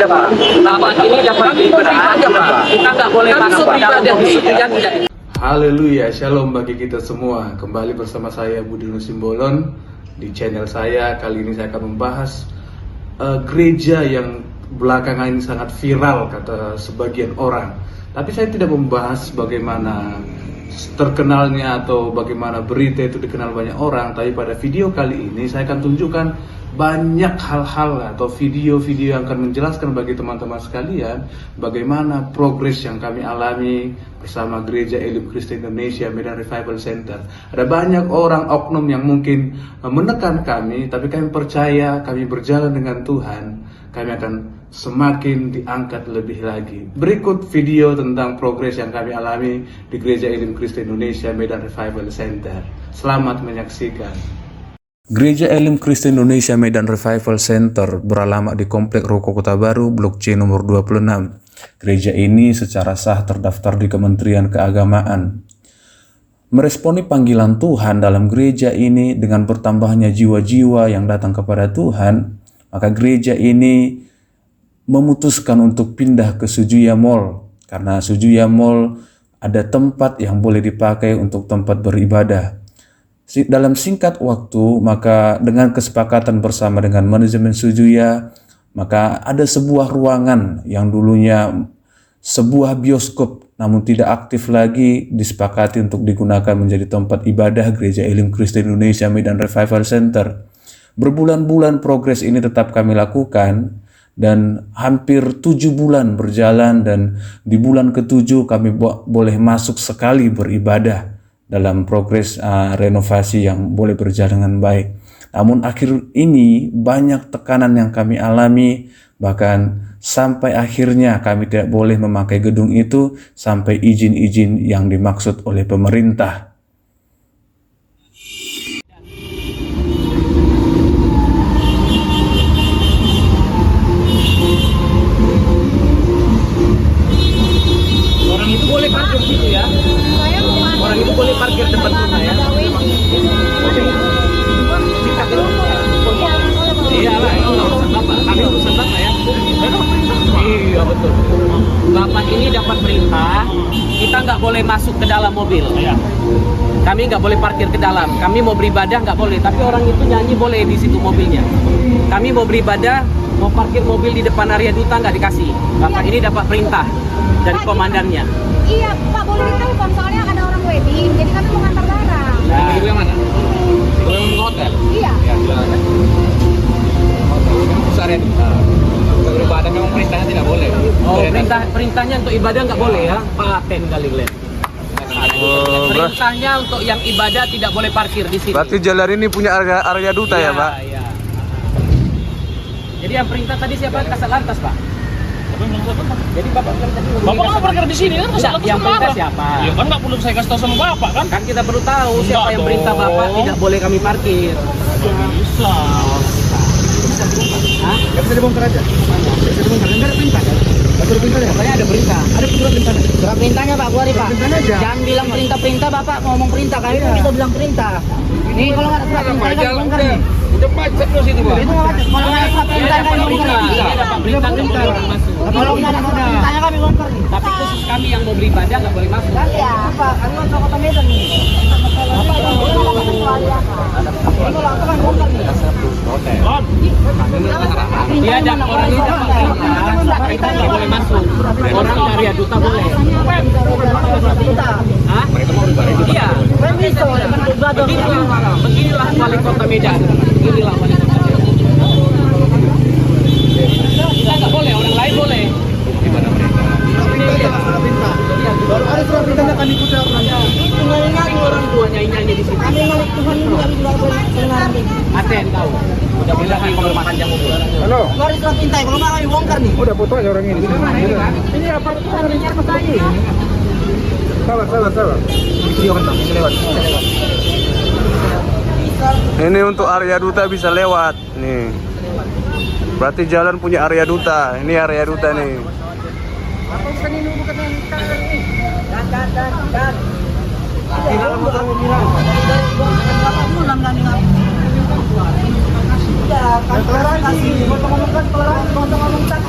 Pak. Bapak ini dapat berita Pak. Kita nggak boleh masuk ke dalam mobil. Haleluya, shalom bagi kita semua. Kembali bersama saya Budi Simbolon di channel saya. Kali ini saya akan membahas gereja yang belakangan ini sangat viral kata sebagian orang. Tapi saya tidak membahas bagaimana terkenalnya atau bagaimana berita itu dikenal banyak orang. Tapi pada video kali ini saya akan tunjukkan banyak hal-hal atau video-video yang akan menjelaskan bagi teman-teman sekalian bagaimana progres yang kami alami bersama Gereja Elim Kristen Indonesia Medan Revival Center. Ada banyak orang oknum yang mungkin menekan kami, tapi kami percaya kami berjalan dengan Tuhan, kami akan semakin diangkat lebih lagi. Berikut video tentang progres yang kami alami di Gereja Elim Kristen Indonesia Medan Revival Center. Selamat menyaksikan. Gereja Elim Kristen Indonesia Medan Revival Center beralamat di Komplek Ruko Kota Baru, Blok C nomor 26. Gereja ini secara sah terdaftar di Kementerian Keagamaan. Meresponi panggilan Tuhan dalam gereja ini dengan bertambahnya jiwa-jiwa yang datang kepada Tuhan, maka gereja ini memutuskan untuk pindah ke Sujuya Mall, karena Sujuya Mall ada tempat yang boleh dipakai untuk tempat beribadah. Dalam singkat waktu, maka dengan kesepakatan bersama dengan manajemen Sujuya, maka ada sebuah ruangan yang dulunya sebuah bioskop namun tidak aktif lagi disepakati untuk digunakan menjadi tempat ibadah Gereja Elim Kristen Indonesia Medan Revival Center. Berbulan-bulan progres ini tetap kami lakukan dan hampir 7 bulan berjalan, dan di bulan ke-7 kami boleh masuk sekali beribadah dalam progres renovasi yang boleh berjalan dengan baik. Namun akhir ini banyak tekanan yang kami alami, bahkan sampai akhirnya kami tidak boleh memakai gedung itu sampai izin-izin yang dimaksud oleh pemerintah. Orang itu boleh parkir situ ya? Orang itu boleh parkir depan rumah ya? Iyalah, itu urusan Bapak. Kami urusan Bapak ya. Iya betul. Bapak ini dapat perintah, kita nggak boleh masuk ke dalam mobil. Kami nggak boleh parkir ke dalam. Kami mau beribadah nggak boleh. Tapi orang itu nyanyi boleh di situ mobilnya. Kami mau beribadah, mau parkir mobil di depan area duta nggak dikasih. Bapak ini dapat perintah dari komandannya. Iya, Pak, boleh ditelepon soalnya ada orang wedding, jadi kami mau ngantar barang. Nah, itu yang mana? Itu yang ke hotel? Iya. Ya, silakan. Besar ya? Untuk beribadah memang perintahnya tidak boleh. Oh, perintahnya untuk ibadah nggak boleh ya? Paten kali Glenn. Perintahnya untuk yang ibadah tidak boleh parkir di sini. Berarti jalan ini punya area duta ya, Pak? Iya. Jadi yang perintah tadi siapa? Kasat Lantas, Pak? Jadi Bapak bilang tadi Bapak nggak parkir di sini kan? yang perintah siapa? Ya kan nggak perlu saya kasih tahu sama Bapak kan? Kan kita perlu tahu siapa yang perintah Bapak tidak boleh kami parkir. Bisa. Hah? Gak bisa dibongkar aja. Bisa dibongkar, enggak ada perintah kan? Gak ada perintah ya? Katanya ada perintah. Ada surat perintahnya. Surat perintahnya Pak, keluarin Pak. Perintahnya aja. Jangan bilang perintah-perintah, Bapak ngomong perintah, kami pun bisa bilang perintah. Ini kalau nggak ada surat perintah kan bongkar nih. Udah pacet loh situ, Pak. Itu nggak ada. Kalau nggak ada surat perintah kan bongkar. Ini dapat perintah nggak boleh orang masuk. Kalau nggak ada surat perintahnya kami bongkar nih. Tapi khusus kami yang mau beribadah nggak boleh masuk. Kan ya, Pak, kami kan Kota Medan nih. Bapak yang bongkar kecuali apa? Ini kalau aku kan bongkar nih. Dia ada orang ini dapat perintah, kita nggak boleh masuk. Orang dari duta boleh. Hah? Mereka mau beribadah. Iya. Beginilah wali kota Medan. Beginilah wali kota Medan. Kita nggak boleh, orang lain boleh. Gimana mereka? Baru ada surat perintahnya kami ikuti orangnya. Tinggal nyanyi Orang tua nyanyi di sini. kami ngalik Tuhan dulu kami juga kedengaran nih. Aten kau. Udah bilang kalau makan jamu. Halo. Keluarin surat perintah, kalau nggak kami bongkar nih. Udah foto aja orang ini. Ini apa caranya apa saja? Sabar. Video kan bisa lewat. Ini untuk area duta bisa lewat nih. Berarti jalan punya area duta. Ini area duta nih. Apa bukan ini bukan yang kanan ini? Dan. Di dalam kami bilang. Dari 2 bulan kami Iya, kan toleransi. Ngomong kan toleransi, ngomong tak.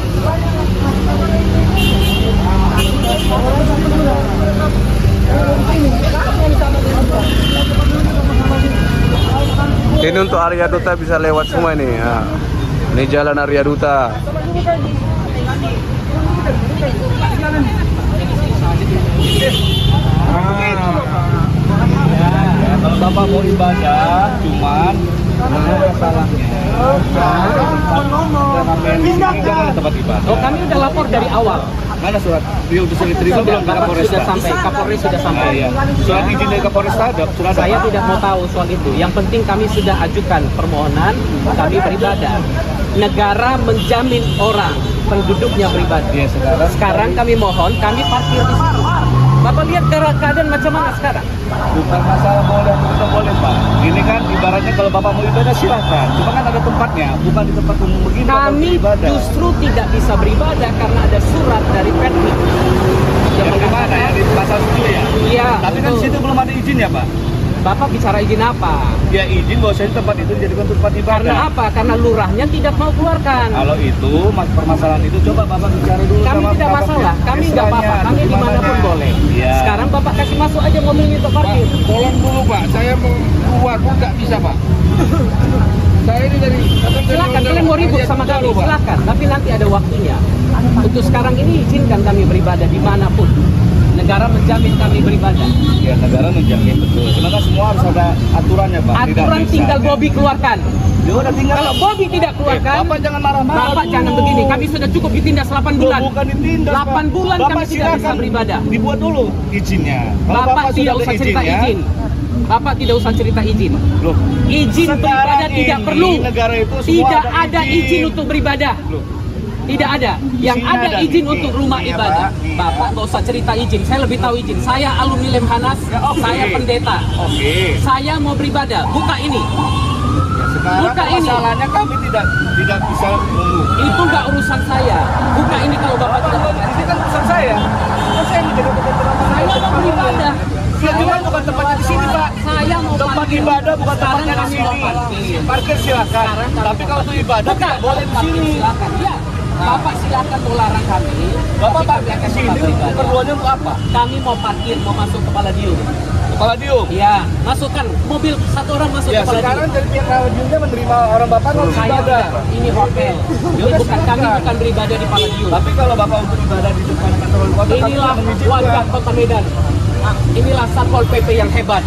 Ini untuk Arya Duta bisa lewat semua ini. Ya. Ini jalan Arya Duta. Kalau Bapak mau ibadah, cuman masalahnya jangan di tempat ibadah. Oh, kami udah lapor dari awal. Mana surat? Dia sudah diterima belum ke Kapolres? Sudah sampai, Kapolres sudah sampai. Iya. Surat izin dari Kapolres ada? Sudah ada. Saya tidak mau tahu soal itu. Yang penting kami sudah ajukan permohonan, kami beribadah. Negara menjamin orang penduduknya beribadah. Iya, Sekarang kami mohon, kami parkir di situ. Bapak lihat keadaan macam mana sekarang? Bukan masalah boleh atau tidak boleh, Pak. Ini kan ibaratnya kalau Bapak mau ibadah silakan. Cuma kan ada tempatnya, bukan di tempat umum begini. Kami justru tidak bisa beribadah karena ada surat dari Permit. Yang bagaimana ya di pasal 7 ya? Iya. Tapi kan di situ belum ada izin ya, Pak. Bapak bicara izin apa? Ya izin bahwasanya tempat itu dijadikan tempat ibadah. Karena apa? Karena lurahnya tidak mau keluarkan. Kalau itu permasalahan itu coba Bapak bicara dulu Kami sama tidak Bapak masalah, kami nggak apa-apa, kami dimanapun boleh. Iya. Sekarang Bapak kasih masuk aja mobil ini untuk parkir. Tolong dulu Pak, saya mau keluar, nggak bisa Pak. Saya ini dari... Silakan, kalian mau ribut sama kami, silakan. Tapi nanti ada waktunya. Untuk sekarang ini izinkan kami beribadah dimanapun. Negara menjamin kami beribadah. Ya negara menjamin betul. Cuma kan semua harus ada aturannya Pak. Aturan tinggal Bobby keluarkan. Ya udah tinggal. Kalau Bobby tidak keluarkan, Bapak jangan marah-marah. Bapak jangan begini. Kami sudah cukup ditindas 8 bulan. Bukan ditindas. 8 bulan Bapak kami tidak bisa beribadah. Dibuat dulu izinnya. Kalau Bapak tidak sudah usah ada cerita izinnya, izin. Bapak tidak usah cerita izin. Loh, Izin beribadah sekarang tidak ini perlu. negara itu semua Tidak ada ada izin. izin untuk beribadah. Loh. Tidak ada. Yang Sini ada ada izin nih. untuk rumah Iya, ibadah. Pak. Iya. Bapak nggak usah cerita izin. Saya lebih tahu izin. Saya alumni Lemhanas. Oke. Saya pendeta. Oke. Saya mau beribadah. Buka ini. Sekarang Buka ini. masalahnya kami tidak bisa menunggu. Itu nggak urusan saya. Buka ini kalau Bapak tidak mau. Ini kan urusan saya. Kan saya menjaga ketentraman. Saya mau beribadah. Ya cuma bukan tempatnya di sini Pak. Saya mau Tempat parkir. ibadah bukan Sekarang tempatnya di kami mau sini. parkir. Parkir silakan. Sekarang kami Tapi kalau untuk ibadah Buka, tidak boleh di parkir sini. silakan. Ya. Bapak silakan mau larang kami. Bapak tapi kami parkir akan di sini tetap beribadah. keperluannya untuk apa? Kami mau parkir, mau masuk kepala dium. Kepala dium. Iya, masukkan mobil satu orang masuk Ya kepala sekarang dium. dari pihak Diumnya menerima orang Bapak untuk Saya ibadah. ini hotel. Ini udah, bukan kami silakan. bukan beribadah di Paladium. Tapi kalau Bapak untuk ibadah di depan kantor wali kota, kami Inilah tidak mengizinkan. wajah Kota Medan. Inilah Satpol PP yang hebat.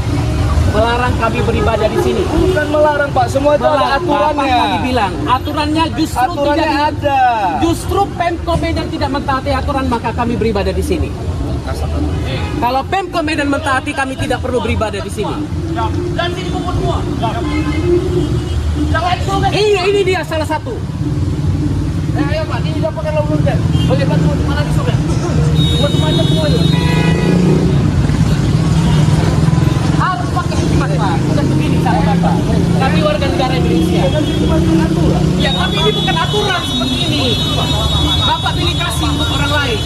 Melarang kami beribadah di sini. Bukan melarang Pak, semua itu ada aturannya. Bapak tadi bilang, aturannya justru Aturannya tidak ada. Justru Pemko Medan tidak mentaati aturan, maka kami beribadah di sini. Kalau Pemko Medan mentaati, kami tidak perlu beribadah di sini. Dan sini kumpul semua. Ini dia salah satu. Ayo Pak, ini dia pakai lalu lintas. Boleh bantu mana di sana? Buat macam semuanya. Harus pakai hikmat Pak. Sudah begini cara Bapak. Kami warga negara Indonesia. Ya, tapi ini bukan aturan seperti ini. Bapak pilih kasih untuk orang lain.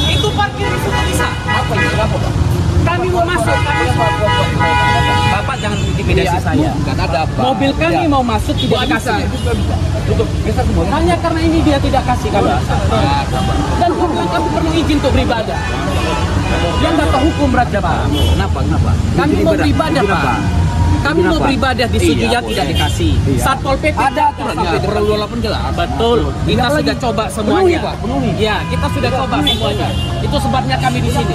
Itu parkir sudah bisa. Apa ini? Kenapa Pak? Kami mau masuk. Bapak jangan intimidasi saya. Kan ada apa? Mobil kami mau masuk tidak dikasih. Bisa semua. Hanya karena ini dia tidak kasih kami. Dan bukan kami perlu izin untuk beribadah. Yang dapat hukum berat Pak. Kenapa? Kami mau beribadah Pak. Kami mau beribadah di Sujiya tidak dikasih. Satpol PP Ada aturannya. Perlu 8 jelas. Betul. Kita sudah coba semuanya. Penuhi, Pak, penuhi. Ya, kita sudah coba semuanya. Itu sebabnya kami di sini.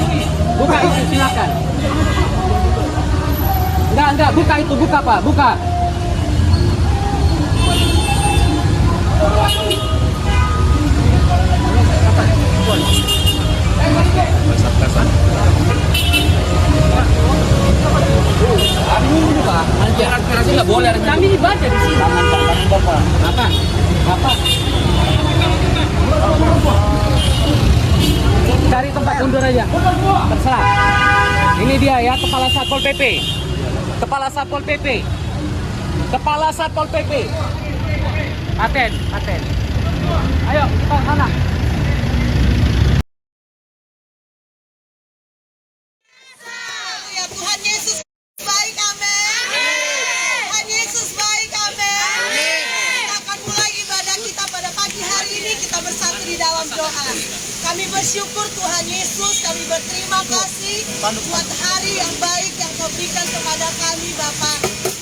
Buka itu silakan. Enggak, buka itu, buka Pak, buka. Nanti aspirasi nggak boleh. Kami ibadah di sini. Apa? Cari tempat mundur aja. Terserah. Ini dia ya, Kepala Satpol PP. Kepala Satpol PP. Kepala Satpol PP. Aten. Ayo, kita sana. Ya Tuhan Yesus baik, amin. Tuhan Yesus baik, amin. Kita ini kita bersatu di dalam doa. Kami bersyukur Tuhan Yesus, kami berterima kasih buat hari yang baik yang Kau berikan kepada kami Bapa.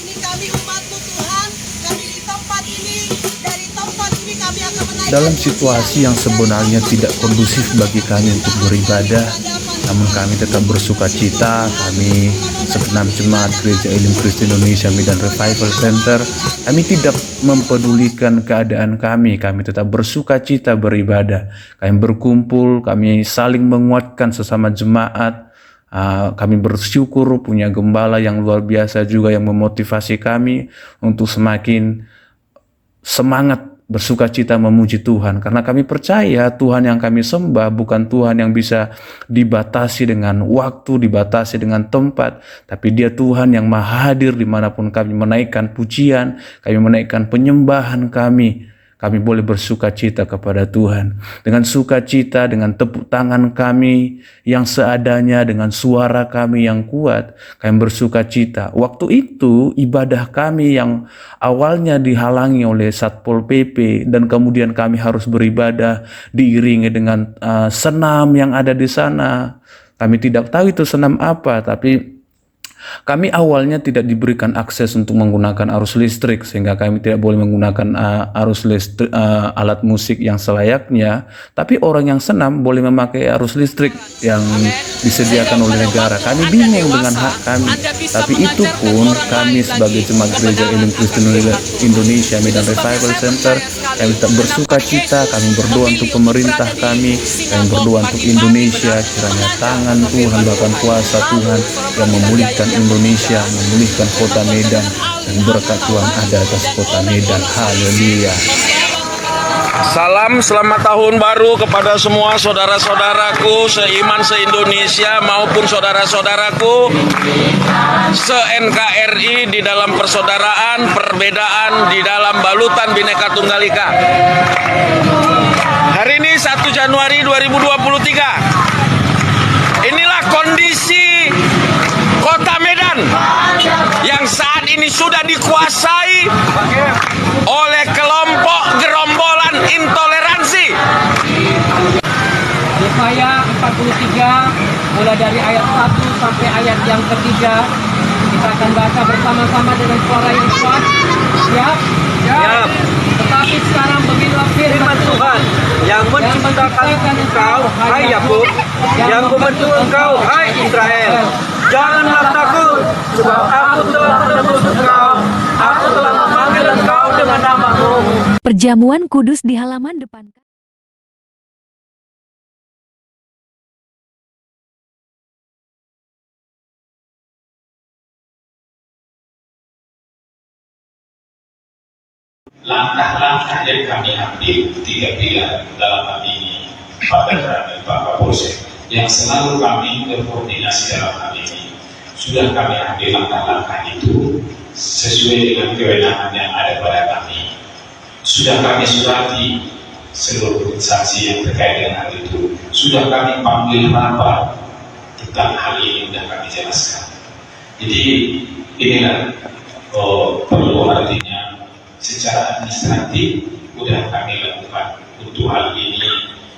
Ini kami umat-Mu Tuhan, kami di tempat ini, dari tempat ini kami akan menaikkan Dalam situasi yang sebenarnya tidak kondusif bagi kami untuk beribadah, namun kami tetap bersuka cita. Kami segenap jemaat Gereja Elim Kristen Indonesia Medan Revival Center, kami tidak mempedulikan keadaan kami tetap bersuka cita beribadah. Kami berkumpul, kami saling menguatkan sesama jemaat. Kami bersyukur punya gembala yang luar biasa juga yang memotivasi kami untuk semakin semangat bersuka cita memuji Tuhan, karena kami percaya Tuhan yang kami sembah bukan Tuhan yang bisa dibatasi dengan waktu, dibatasi dengan tempat, tapi Dia Tuhan yang maha hadir dimanapun kami menaikkan pujian, kami menaikkan penyembahan kami boleh bersuka cita kepada Tuhan. Dengan sukacita, dengan tepuk tangan kami yang seadanya, dengan suara kami yang kuat, kami bersuka cita. Waktu itu ibadah kami yang awalnya dihalangi oleh Satpol PP dan kemudian kami harus beribadah diiringi dengan senam yang ada di sana. Kami tidak tahu itu senam apa, tapi kami awalnya tidak diberikan akses untuk menggunakan arus listrik, sehingga kami tidak boleh menggunakan arus listrik, alat musik yang selayaknya. Tapi orang yang senam boleh memakai arus listrik yang disediakan oleh negara. Kami bingung dengan hak kami, tapi itu pun kami sebagai jemaat Gereja Elim Kristen Indonesia Medan Revival Center, kami tetap bersuka cita. Kami berdoa untuk pemerintah kami berdoa untuk Indonesia. Kiranya tangan Tuhan, bahkan kuasa Tuhan yang memulihkan Indonesia, memulihkan kota Medan, dan berkat Tuhan ada atas kota Medan. Haleluya. Salam selamat tahun baru kepada semua saudara-saudaraku seiman se-Indonesia maupun saudara-saudaraku se-NKRI di dalam persaudaraan, perbedaan di dalam balutan Bhinneka Tunggal Ika. Hari ini 1 Januari 2023. Inilah kondisi Kota Medan yang saat ini sudah dikuasai oleh kelompok gerombolan intoleransi. Yesaya 43 mulai dari ayat 1 sampai ayat yang ketiga. Kita akan baca bersama-sama dengan suara yang kuat. Siap? Siap. Tetapi sekarang beginilah firman Tuhan yang menciptakan engkau, hai Yakub, yang membentuk engkau, hai Israel. Janganlah takut, sebab aku telah menebus engkau, aku telah memanggil engkau dengan namamu. Perjamuan kudus di halaman depan. Langkah-langkah yang kami ambil 3 pilar dalam hal ini pada Pak Kapolsek yang selalu kami berkoordinasi dalam hal ini. Sudah kami ambil langkah-langkah itu sesuai dengan kewenangan yang ada pada kami. Sudah kami surati seluruh instansi yang terkait dengan hal itu. Sudah kami panggil rapat tentang hal ini, sudah kami jelaskan. Jadi inilah perlu artinya secara administratif sudah kami lakukan untuk hal ini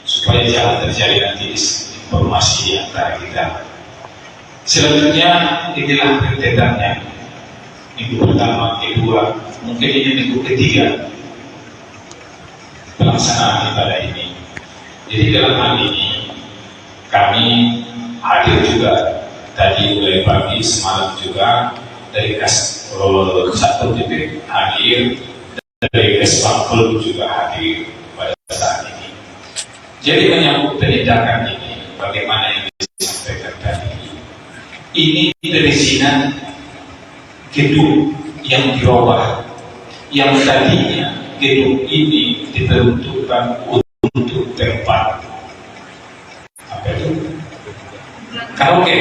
supaya jangan terjadi nanti informasi di antara kita. Selanjutnya inilah rentetannya, minggu pertama, kedua, mungkin ini minggu ketiga pelaksanaan ibadah ini. Jadi dalam hal ini kami hadir juga tadi mulai pagi, semalam juga dari Satpol PP hadir, dari Kesbangpol juga hadir pada saat ini. Jadi menyambut penindakan ini, bagaimana yang disampaikan tadi, ini perizinan gedung yang dirubah, yang tadinya gedung ini diperuntukkan untuk tempat apa itu? Karaoke.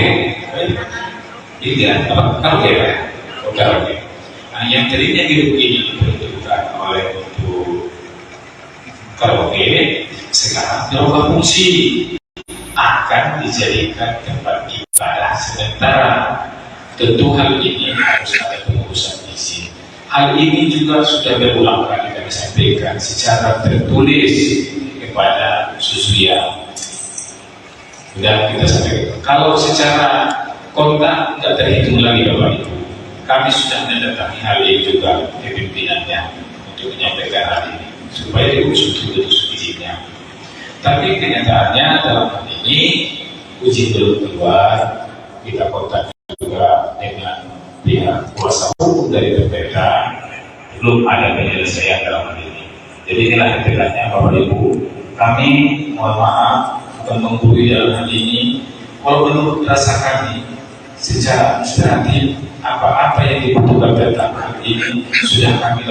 Iya, karaoke ya? Karaoke. Nah, yang tadinya gedung ini diperuntukkan oleh untuk karaoke, sekarang berubah fungsi, akan dijadikan tempat ibadah sementara. Tentu hal ini harus ada pengurusan izin. Hal ini juga sudah berulang kali kami sampaikan secara tertulis kepada Susuya. Sudah kita sampaikan. Kalau secara kontak tidak terhitung lagi Bapak Ibu. Kami sudah mendatangi hal ini juga ke pimpinannya untuk menyampaikan hal ini supaya diusut izinnya. Tapi kenyataannya dalam hal ini izin belum keluar. Kita kontak juga dengan pihak kuasa hukum dari PPK, belum ada penyelesaian dalam hal ini. Jadi inilah ketegangannya Bapak Ibu. Kami mohon maaf akan menggurui dalam hal ini. Kalau menurut rasa kami secara administratif apa-apa yang dibutuhkan dalam hal ini sudah kami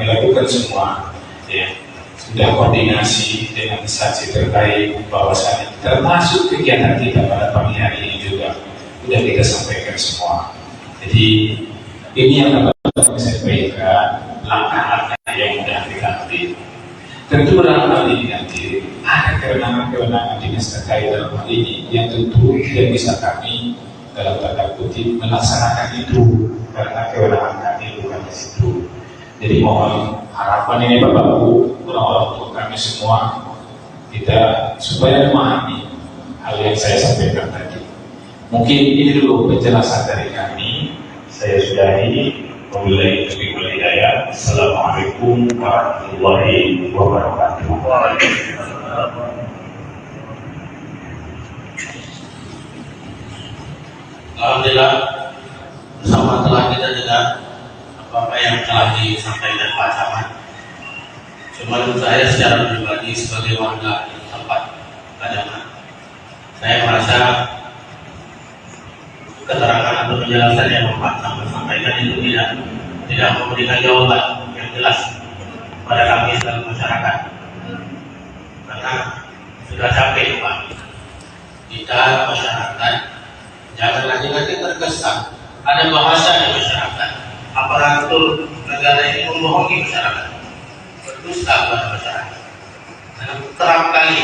lakukan semua, ya. Sudah koordinasi dengan instansi terkait bahwasannya termasuk kegiatan kita pada pagi hari ini juga sudah kita sampaikan semua. Jadi ini yang dapat kami sampaikan langkah-langkah yang sudah kita ambil. Tentu dalam hal ini nanti ada kewenangan-kewenangan dinas terkait dalam hal ini yang tentu tidak bisa kami dalam tanda kutip melaksanakan itu karena kewenangan kami bukan di situ. Jadi mohon harapan ini Bapak-Ibu, orang-orang tua kami semua, kita supaya memahami hal yang saya sampaikan tadi. Mungkin ini dulu penjelasan dari kami. Saya sudahi. Wabillahi taufiq wal hidayah. Assalamualaikum warahmatullahi wabarakatuh. Alhamdulillah, bersama telah kita dengar apa yang telah disampaikan Pak Camat. Cuma saya secara pribadi sebagai warga tempat Padangan, saya merasa keterangan atau penjelasan yang Pak Camat sampaikan itu tidak memberikan jawaban yang jelas pada kami sebagai masyarakat. Karena sudah capek Pak, kita masyarakat jangan lagi terkesan ada bahasa di masyarakat. Aparatur negara ini membohongi masyarakat, berdusta kepada masyarakat. Dan terang kali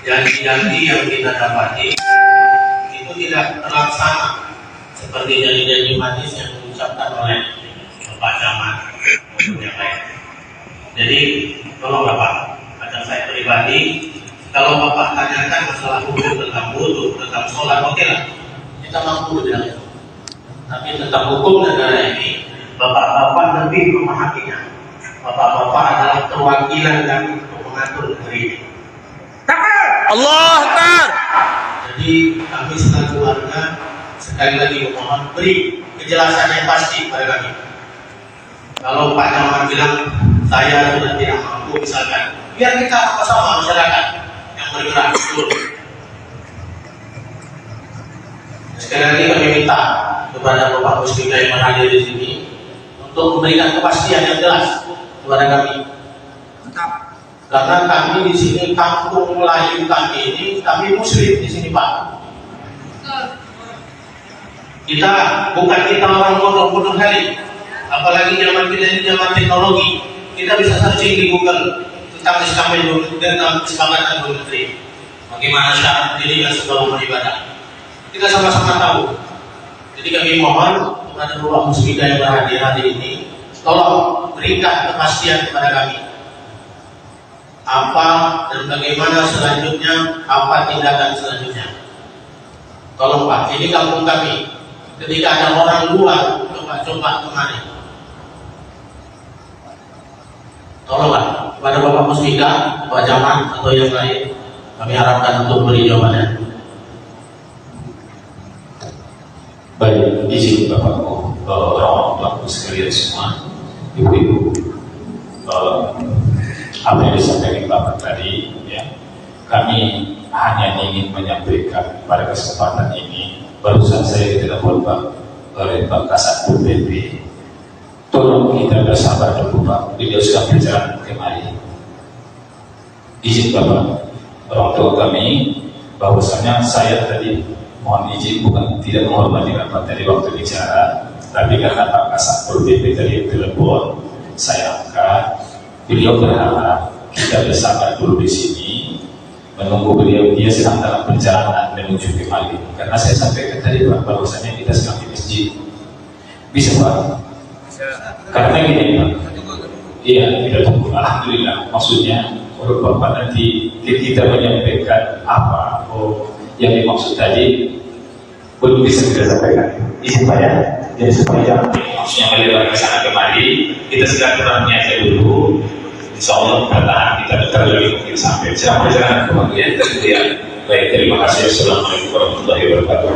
janji-janji yang kita dapati itu tidak terlaksana seperti janji-janji manis yang diucapkan oleh Bapak Camat maupun yang lain. Jadi tolong Bapak, pada saya pribadi, kalau Bapak tanyakan masalah hukum tentang wudu, tentang sholat, oke lah, kita mampu bilang itu. Tapi tentang hukum negara ini, Bapak-Bapak lebih memahaminya. Bapak-Bapak adalah perwakilan kami untuk mengatur negeri ini. Allah Akbar. Jadi kami selaku warga sekali lagi memohon beri kejelasan yang pasti pada kami. Kalau Pak Camat bilang saya sudah tidak mampu misalkan, biar kita sama masyarakat yang bergerak betul. Sekali lagi kami minta kepada Bapak Musbika yang hadir di sini untuk memberikan kepastian yang jelas kepada kami. Karena kami di sini kampung Melayu kami ini, kami Muslim di sini Pak. Kita orang bodoh kali. Apalagi zaman kita ini zaman teknologi, kita bisa searching di Google tentang kesepakatan dua negeri. Bagaimana syarat dirinya sebelum beribadah? Kita sama-sama tahu. Jadi kami mohon kepada Bapak Musbika yang berhadir hari ini, tolong berikan kepastian kepada kami. Apa dan bagaimana selanjutnya, apa tindakan selanjutnya. Tolong Pak, ini kampung kami. Ketika ada orang luar coba kemari, tolonglah kepada Bapak Musbika, Pak Camat atau yang lain, kami harapkan untuk beri jawabannya. Baik, izin Bapakku, orang-orang sekalian semua, ibu-ibu, apa yang disampaikan Bapak tadi, ya, kami hanya ingin menyampaikan pada kesempatan ini. Barusan saya ditelepon oleh Pak Kasatpol PP. Tolong kita bersabar dulu Pak, beliau sudah berjalan kemari. Izin Bapak, orang tua kami, bahwasanya saya tadi mohon izin bukan tidak menghormati Bapak tadi waktu bicara, tapi karena Pak Kasatpol PP tadi telepon, saya angkat. Beliau berharap kita bersabar dulu di sini, menunggu beliau, dia sedang dalam perjalanan menuju ke Mali. Karena saya sampaikan tadi Pak, bahwasanya kita sedang di masjid. Bisa Pak? Karena gini Pak, Iya, kita tunggu. Alhamdulillah. Maksudnya, kalau Bapak nanti kita menyampaikan apa yang dimaksud tadi, belum bisa kita sampaikan. Izin Pak ya. Jadi supaya maksudnya melebar ke sana kemari, kita sedang kurangnya aja dulu. Insya Allah bertahan kita bentar lagi mungkin sampai. Siapa perjalanan kemudian kemudian. Baik, terima kasih. Assalamualaikum warahmatullahi wabarakatuh.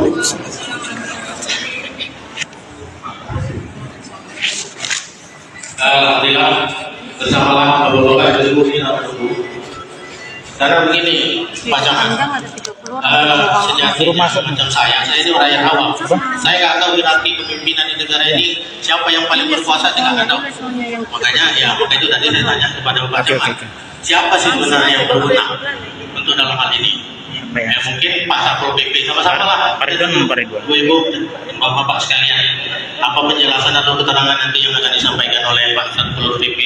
Alhamdulillah bersama Bapak-bapak dan Ibu karena begini Pak Camat, sejak macam saya ini rakyat awam, saya nggak tahu nanti kepemimpinan di negara ini siapa yang paling berkuasa, saya nggak tahu. Makanya itu tadi saya tanya kepada Bapak Camat, siapa sih sebenarnya yang berwenang untuk dalam hal ini? Mungkin Pak Satpol PP sama-sama lah, Ibu, Bapak-bapak sekalian, apa penjelasan atau keterangan nanti yang akan disampaikan oleh Pak Satpol PP?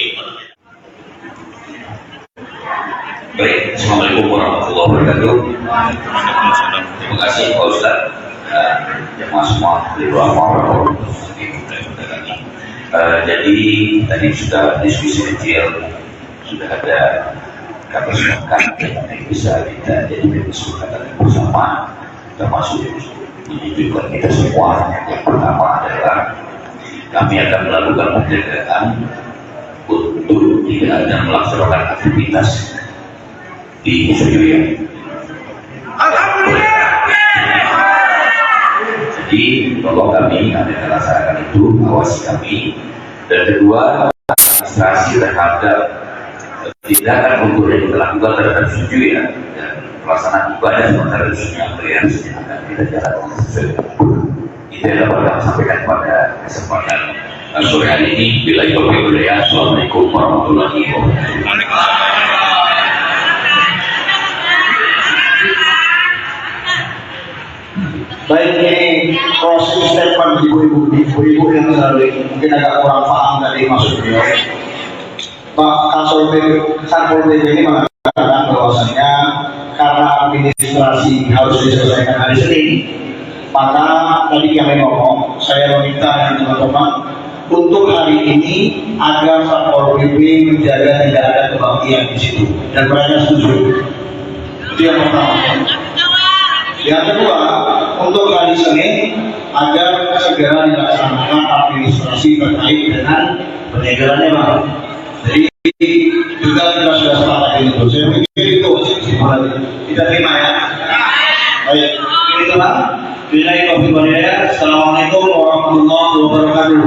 Baik, Assalamualaikum warahmatullahi wabarakatuh. Terima kasih Pak Ustadz, jemaah semua di ruang jadi tadi sudah diskusi kecil, sudah ada kami sepakat yang bisa kita jadi kesepakatan bersama, termasuk menunjukkan kita semua. Yang pertama adalah kami akan melakukan penjagaan untuk tidak ada melaksanakan aktivitas di studio. Alhamdulillah. Jadi kalau kami ada melaksanakan itu, awasi kami. Dan kedua, administrasi terhadap tindakan untuk yang dilakukan terhadap studio ya, dan pelaksanaan ibadah sementara yang akan kita jalankan sesuai. Itu yang dapat kami sampaikan pada kesempatan sore hari ini. Bila ya, Assalamualaikum warahmatullahi wabarakatuh. Baik, ini closing statement ibu-ibu yang mungkin agak kurang paham dari maksud beliau. Pak Satpol PP ini mengatakan bahwasanya karena administrasi harus diselesaikan hari Senin, maka tadi kami ngomong, saya meminta teman-teman untuk hari ini agar Satpol PP menjaga tidak ada kebaktian di situ, dan mereka setuju. Itu yang pertama. Yang kedua, untuk hari Senin agar segera dilaksanakan administrasi terkait dengan penyegelannya, Pak. Jadi juga kita sudah sepakat itu. Saya pikir itu kita terima ya. Baik, ini teman. Assalamualaikum warahmatullahi wabarakatuh.